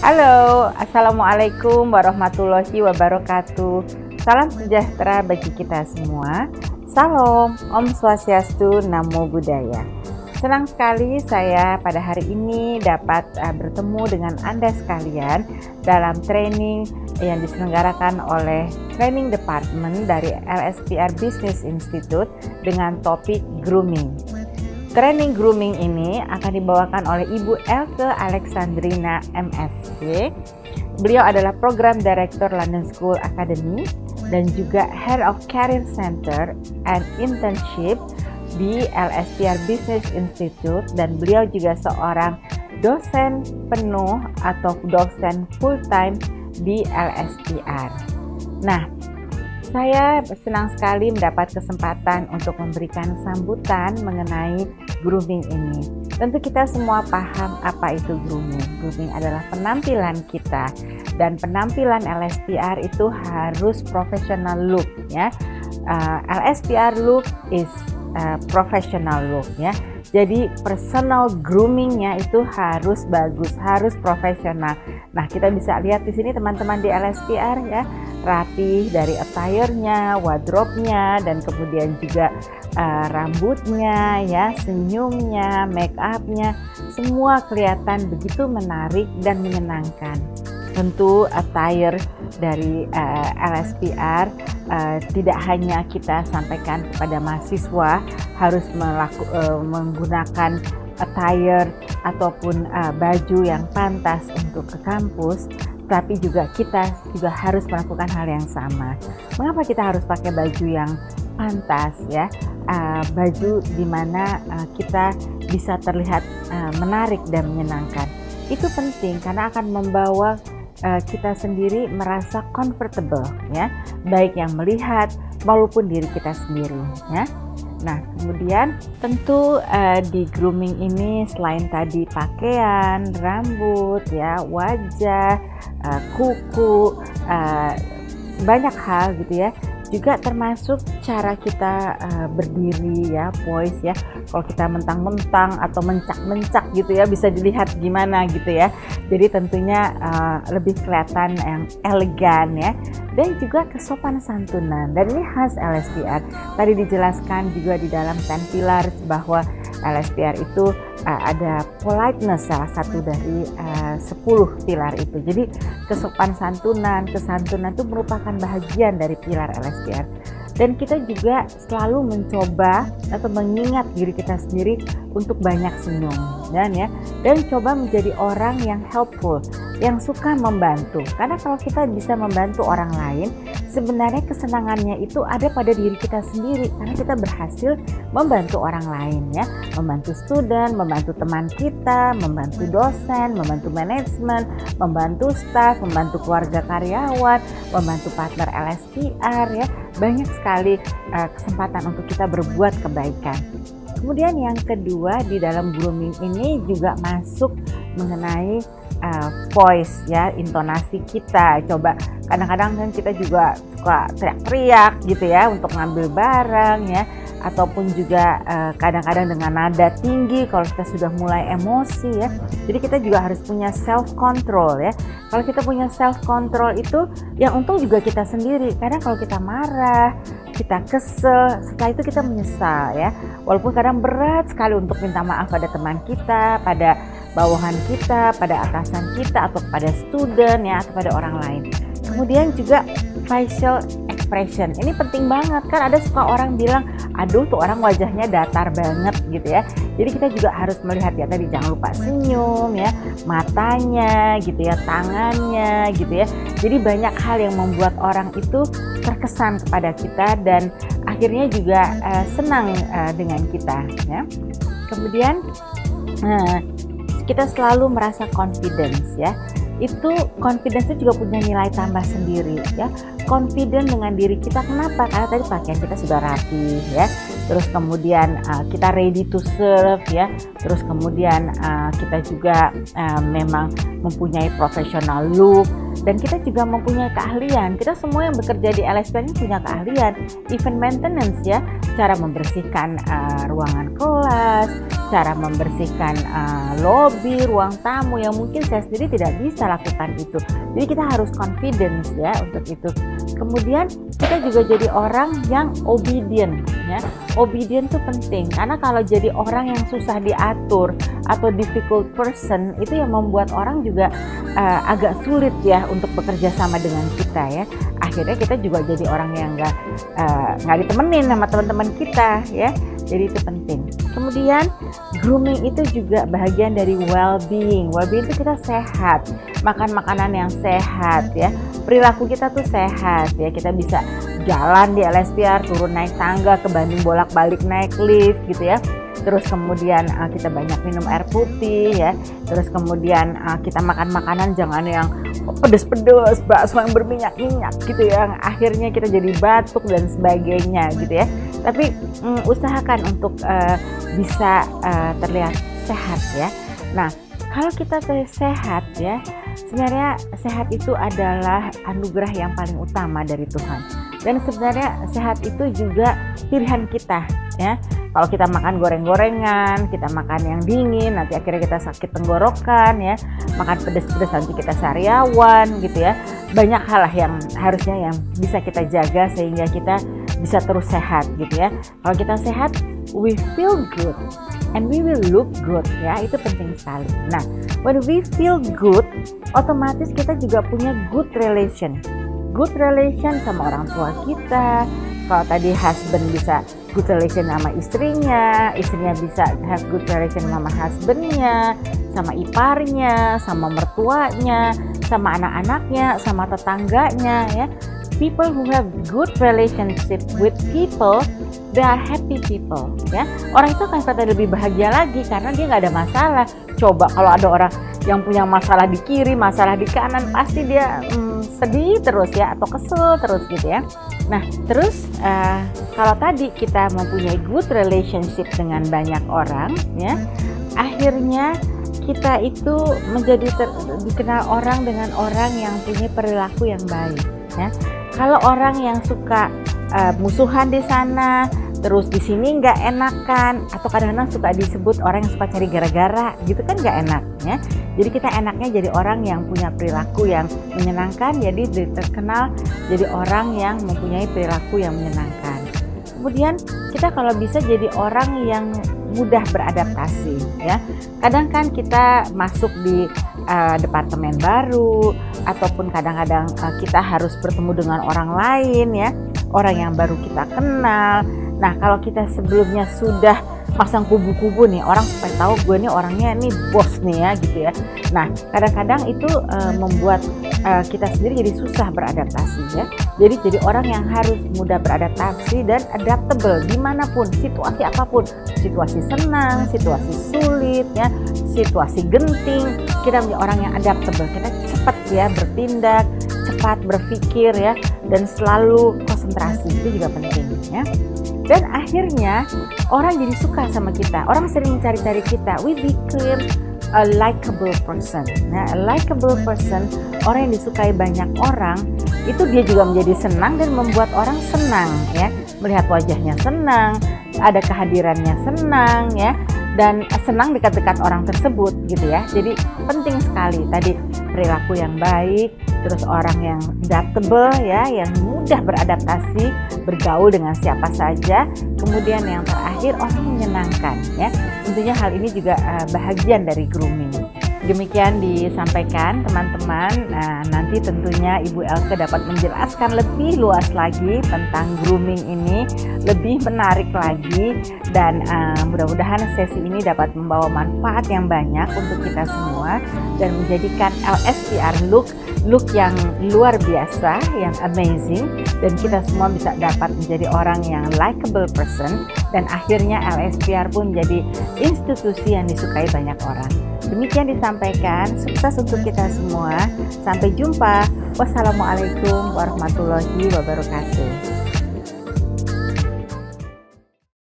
Halo, Assalamualaikum warahmatullahi wabarakatuh. Salam sejahtera bagi kita semua. Salam, Om Swastiastu, Namo Buddhaya. Senang sekali saya pada hari ini dapat bertemu dengan Anda sekalian dalam training yang diselenggarakan oleh Training Department dari LSPR Business Institute dengan topik grooming. Training grooming ini akan dibawakan oleh Ibu Elke Alexandrina MSc. Beliau adalah Program Director London School Academy dan juga Head of Career Center and Internship di LSPR Business Institute, dan beliau juga seorang dosen penuh atau dosen full time di LSPR. Nah, saya senang sekali mendapat kesempatan untuk memberikan sambutan mengenai grooming ini. Tentu kita semua paham apa itu grooming. Grooming adalah penampilan kita, dan penampilan LSPR itu harus professional look ya. LSPR look is professional look ya. Jadi personal groomingnya itu harus bagus, harus profesional. Nah, kita bisa lihat di sini teman-teman di LSPR ya, rapih dari attire-nya, wardrobe-nya, dan kemudian juga rambutnya ya, senyumnya, make up-nya, semua kelihatan begitu menarik dan menyenangkan. Tentu attire dari LSPR tidak hanya kita sampaikan kepada mahasiswa harus menggunakan attire ataupun baju yang pantas untuk ke kampus, tapi juga kita juga harus melakukan hal yang sama. Mengapa kita harus pakai baju yang pantas ya? Baju di mana kita bisa terlihat menarik dan menyenangkan. Itu penting karena akan membawa kita sendiri merasa comfortable ya, baik yang melihat maupun diri kita sendiri ya. Nah, kemudian tentu di grooming ini selain tadi pakaian, rambut ya, wajah, kuku, banyak hal gitu ya. Juga termasuk cara kita berdiri ya, poise ya. Kalau kita mentang-mentang atau mencak-mencak gitu ya, bisa dilihat gimana gitu ya. Jadi tentunya lebih kelihatan yang elegan ya. Dan juga kesopan santunan. Dan ini khas LSPR. Tadi dijelaskan juga di dalam 10 pillars bahwa LSPR itu ada politeness, salah satu dari 10 pilar itu. Jadi kesopan santunan, kesantunan itu merupakan bagian dari pilar LSPR. Dan kita juga selalu mencoba atau mengingat diri kita sendiri untuk banyak senyum dan coba menjadi orang yang helpful, yang suka membantu. Karena kalau kita bisa membantu orang lain, sebenarnya kesenangannya itu ada pada diri kita sendiri karena kita berhasil membantu orang lain ya, membantu student, membantu teman kita, membantu dosen, membantu manajemen, membantu staff, membantu keluarga karyawan, membantu partner LSPR ya. Banyak sekali kesempatan untuk kita berbuat kebaikan. Kemudian yang kedua, di dalam grooming ini juga masuk mengenai voice ya, intonasi kita. Coba kadang-kadang kan kita juga suka teriak-teriak gitu ya untuk ngambil barang ya, ataupun juga kadang-kadang dengan nada tinggi kalau kita sudah mulai emosi ya. Jadi kita juga harus punya self control ya. Kalau kita punya self control itu yang untung juga kita sendiri, karena kalau kita marah, kita kesel, setelah itu kita menyesal ya. Walaupun kadang berat sekali untuk minta maaf pada teman kita, pada bawahan kita, pada atasan kita, atau pada student ya, atau pada orang lain. Kemudian juga facial expression, ini penting banget kan. Ada suka orang bilang, aduh tuh orang wajahnya datar banget gitu ya. Jadi kita juga harus melihat ya, tadi jangan lupa senyum ya, matanya gitu ya, tangannya gitu ya. Jadi banyak hal yang membuat orang itu terkesan kepada kita dan akhirnya juga senang dengan kita ya. Kemudian kita selalu merasa confidence ya. Itu confidence itu juga punya nilai tambah sendiri ya. Confident dengan diri kita, kenapa? Karena tadi pakaian kita sudah rapi ya. Terus kemudian kita ready to serve ya. Terus kemudian kita juga memang mempunyai professional look, dan kita juga mempunyai keahlian. Kita semua yang bekerja di LSPR ini punya keahlian, event maintenance ya, cara membersihkan ruangan kelas, cara membersihkan lobi, ruang tamu yang mungkin saya sendiri tidak bisa lakukan itu. Jadi kita harus confidence ya untuk itu. Kemudian kita juga jadi orang yang obedient ya. Obedient itu penting karena kalau jadi orang yang susah diatur atau difficult person itu yang membuat orang juga agak sulit ya untuk bekerja sama dengan kita ya. Akhirnya kita juga jadi orang yang nggak ditemenin sama teman-teman kita ya. Jadi itu penting. Kemudian grooming itu juga bagian dari well-being. Well-being itu kita sehat, makan makanan yang sehat ya. Perilaku kita tuh sehat ya. Kita bisa jalan di LSPR, turun naik tangga, ke Bandung bolak-balik naik lift gitu ya. Terus kemudian kita banyak minum air putih ya. Terus kemudian kita makan makanan jangan yang pedes-pedes, bakso yang berminyak-minyak gitu ya. Akhirnya kita jadi batuk dan sebagainya gitu ya. Tapi usahakan untuk bisa terlihat sehat ya. Nah, kalau kita sehat ya, sebenarnya sehat itu adalah anugerah yang paling utama dari Tuhan. Dan sebenarnya sehat itu juga pilihan kita ya. Kalau kita makan goreng-gorengan, kita makan yang dingin, nanti akhirnya kita sakit tenggorokan ya. Makan pedas-pedas nanti kita sariawan gitu ya. Banyak hal lah yang harusnya yang bisa kita jaga sehingga kita bisa terus sehat gitu ya. Kalau kita sehat, we feel good and we will look good ya. Itu penting sekali. Nah, when we feel good, otomatis kita juga punya good relation sama orang tua kita. Kalau tadi husband bisa good relation sama istrinya bisa have good relation sama husbandnya, sama iparnya, sama mertuanya, sama anak-anaknya, sama tetangganya ya. People who have good relationship with people, they are happy people ya. Orang itu akan kelihatan lebih bahagia lagi karena dia nggak ada masalah. Coba kalau ada orang yang punya masalah di kiri, masalah di kanan, pasti dia sedih terus ya atau kesel terus gitu ya. Nah terus kalau tadi kita mempunyai good relationship dengan banyak orang ya, akhirnya kita itu menjadi dikenal orang dengan orang yang punya perilaku yang baik ya. Kalau orang yang suka musuhan di sana, terus di sini nggak enakan, atau kadang-kadang suka disebut orang yang suka cari gara-gara, gitu kan nggak enak ya. Jadi kita enaknya jadi orang yang punya perilaku yang menyenangkan, jadi terkenal jadi orang yang mempunyai perilaku yang menyenangkan. Kemudian kita kalau bisa jadi orang yang mudah beradaptasi ya. Kadang kan kita masuk di departemen baru ataupun kadang-kadang kita harus bertemu dengan orang lain ya, orang yang baru kita kenal. Nah kalau kita sebelumnya sudah pasang kubu-kubu nih, orang supaya tahu gue nih orangnya nih bos nih ya gitu ya. Nah kadang-kadang itu membuat kita sendiri jadi susah beradaptasi ya. Jadi orang yang harus mudah beradaptasi dan adaptable dimanapun, situasi apapun, situasi senang, situasi sulit ya, situasi genting, kita menjadi orang yang adaptable. Kita cepat ya bertindak, cepat berpikir ya, dan selalu konsentrasi, itu juga penting ya. Dan akhirnya orang jadi suka sama kita, orang sering mencari-cari kita. We became a likable person. Nah, a likable person, orang yang disukai banyak orang, itu dia juga menjadi senang dan membuat orang senang ya. Melihat wajahnya senang, ada kehadirannya senang ya, dan senang dekat-dekat orang tersebut gitu ya. Jadi penting sekali tadi perilaku yang baik, terus orang yang adaptable ya, yang mudah beradaptasi, bergaul dengan siapa saja. Kemudian yang terakhir orang menyenangkan ya. Tentunya hal ini juga bahagian dari grooming. Demikian disampaikan teman-teman. Nah, nanti tentunya Ibu Elke dapat menjelaskan lebih luas lagi tentang grooming ini, lebih menarik lagi, dan mudah-mudahan sesi ini dapat membawa manfaat yang banyak untuk kita semua dan menjadikan LSPR look yang luar biasa, yang amazing, dan kita semua bisa dapat menjadi orang yang likable person, dan akhirnya LSPR pun menjadi institusi yang disukai banyak orang. Demikian disampaikan, sukses untuk kita semua. Sampai jumpa. Wassalamualaikum warahmatullahi wabarakatuh.